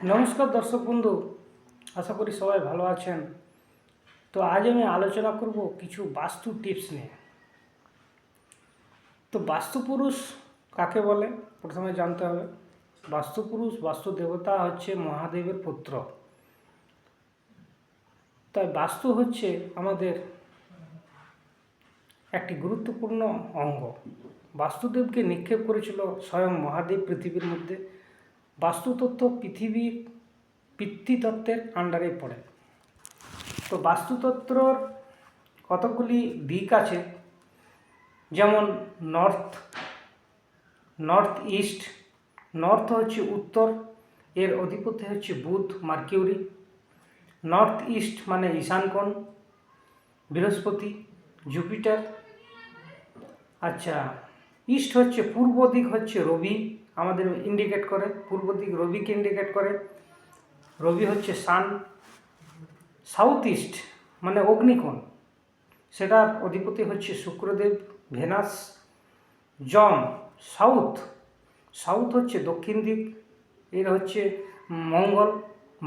নমস্কার দর্শক বন্ধু, আশা করি সবাই ভালো আছেন। তো আজ আমি আলোচনা করব কিছু বাস্তু টিপস নিয়ে। তো বাস্তুপুরুষ কাকে বলে প্রথমে জানতে হবে। বাস্তুপুরুষ, বাস্তু দেবতা হচ্ছে মহাদেবের পুত্র। তাই বাস্তু হচ্ছে আমাদের একটি গুরুত্বপূর্ণ অঙ্গ। বাস্তুদেবকে নিক্ষেপ করেছিল স্বয়ং মহাদেব পৃথিবীর মধ্যে। বাস্তুতত্ত্ব পৃথিবীর পিতৃতত্ত্বের আন্ডারে পড়ে। তো বাস্তুতন্ত্রর কতগুলি দিক আছে, যেমন নর্থ ইস্ট। নর্থ হচ্ছে উত্তর, এর অধিপতি হচ্ছে বুধ, মার্কিউরি। নর্থ ইস্ট মানে ঈশান কোণ, বৃহস্পতি, জুপিটার। আচ্ছা, ইস্ট হচ্ছে পূর্ব দিক, হচ্ছে রবি আমাদের ইন্ডিকেট করে, পূর্ব দিক রবিকে ইন্ডিকেট করে। রবি হচ্ছে সান। সাউথ ইস্ট মানে অগ্নিকোণ, সেটার অধিপতি হচ্ছে শুক্রদেব, ভেনাস। যম সাউথ হচ্ছে দক্ষিণ দিক, এর হচ্ছে মঙ্গল,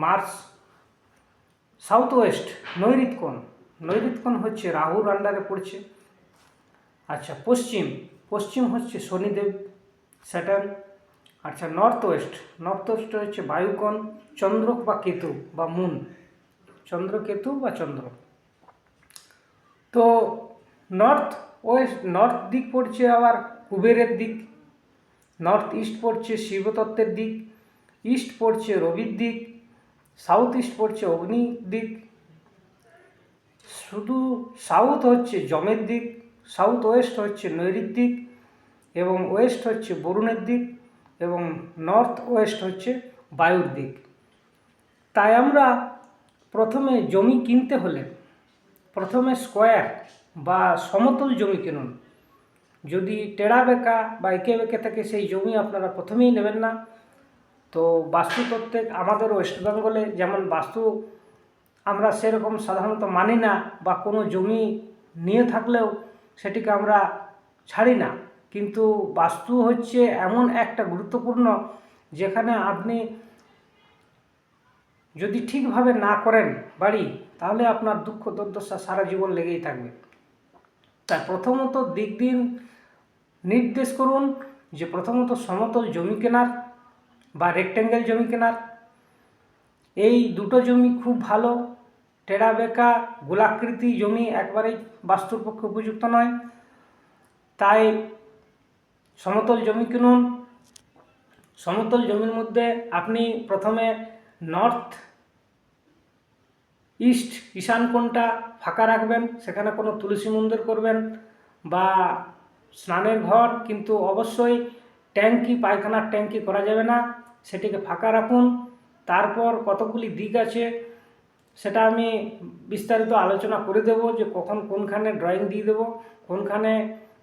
মার্স। সাউথ ওয়েস্ট নৈঋত্যকোণ হচ্ছে রাহুর আন্ডারে পড়ছে। আচ্ছা, পশ্চিম হচ্ছে শনিদেব, স্যাটার্ন। আচ্ছা, নর্থ ওয়েস্ট হচ্ছে বায়ুকোণ, চন্দ্র বা কেতু বা মুন, চন্দ্রকেতু বা চন্দ্র। তো নর্থ দিক পড়ছে আবার কুবেরের দিক। নর্থ ইস্ট পড়ছে শিবতত্ত্বের দিক। ইস্ট পড়ছে রবির দিক। সাউথ ইস্ট পড়ছে অগ্নির দিক। শুধু সাউথ হচ্ছে যমের দিক, সাউথ ওয়েস্ট হচ্ছে নৈঋত্য দিক, এবং ওয়েস্ট হচ্ছে বরুণের দিক, এবং নর্থ ওয়েস্ট হচ্ছে বায়ুর দিক। তাই আমরা প্রথমে জমি কিনতে হলে প্রথমে স্কোয়ার বা সমতল জমি কিনুন। যদি টেড়া বেঁকা বা এঁকে বেঁকে থাকে সেই জমি আপনারা প্রথমেই নেবেন না। তো বাস্তুতত্ত্বে আমাদের ওয়েস্ট বেঙ্গলে যেমন বাস্তু আমরা সেরকম সাধারণত মানি না, বা কোনো জমি নিয়ে থাকলেও সেটিকে আমরা ছাড়ি না। কিন্তু বাস্তু হচ্ছে এমন একটা গুরুত্বপূর্ণ, যেখানে আপনি যদি ঠিকভাবে না করেন বাড়ি, তাহলে আপনার দুঃখ দুর্দশা সারা জীবন লেগেই থাকবে। তাই প্রথমত দিক দিন নির্দেশ করুন যে প্রথমত সমতল জমি কেনার বা রেক্ট্যাঙ্গেল জমি কেনার। এই দুটো জমি খুব ভালো। টেড়া বেঁকা গোলাকৃতি জমি একবারেই বাস্তুর পক্ষে উপযুক্ত নয়। তাই সমতল জমি কিনুন। সমতল জমির মধ্যে আপনি প্রথমে নর্থ ইস্ট ঈশান কোণটা ফাঁকা রাখবেন, সেখানে কোনো তুলসী মন্দির করবেন বা স্নানের ঘর, কিন্তু অবশ্যই পায়খানার ট্যাঙ্কি করা যাবে না, সেটিকে ফাঁকা রাখুন। তারপর কতগুলি দিক আছে, সেটা আমি বিস্তারিত আলোচনা করে দেব, যে কখন কোনখানে ড্রয়িং দিয়ে দেবো, কোনখানে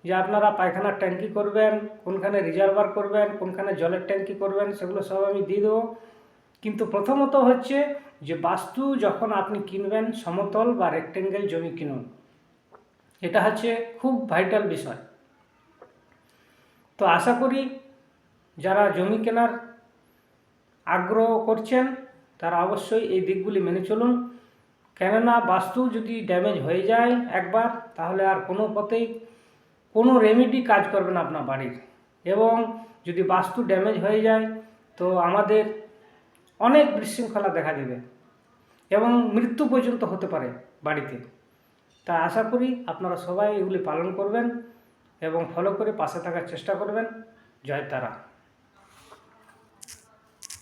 যে আপনারা পায়খানার ট্যাঙ্কি করবেন, কোনখানে রিজার্ভার করবেন, কোনখানে জলের ট্যাঙ্কি করবেন, সেগুলো সব আমি দিয়ে দেবো। কিন্তু প্রথমত হচ্ছে যে বাস্তু যখন আপনি কিনবেন, সমতল বা রেক্ট্যাঙ্গেল জমি কিনুন। এটা হচ্ছে খুব ভাইটাল বিষয়। তো আশা করি যারা জমি কেনার আগ্রহ করছেন তারা অবশ্যই এই দিকগুলি মেনে চলুন। কেননা বাস্তু যদি ড্যামেজ হয়ে যায় একবার, তাহলে আর কোনো পথেই কোনো রেমেডি কাজ করবে না আপনার বাড়ির। এবং যদি বাস্তু ড্যামেজ হয়ে যায়, তো আমাদের অনেক বিশৃঙ্খলা দেখা দেবে এবং মৃত্যু পর্যন্ত হতে পারে বাড়িতে। তা আশা করি আপনারা সবাই এগুলি পালন করবেন এবং ফলো করে পাশে থাকার চেষ্টা করবেন। জয় তারা।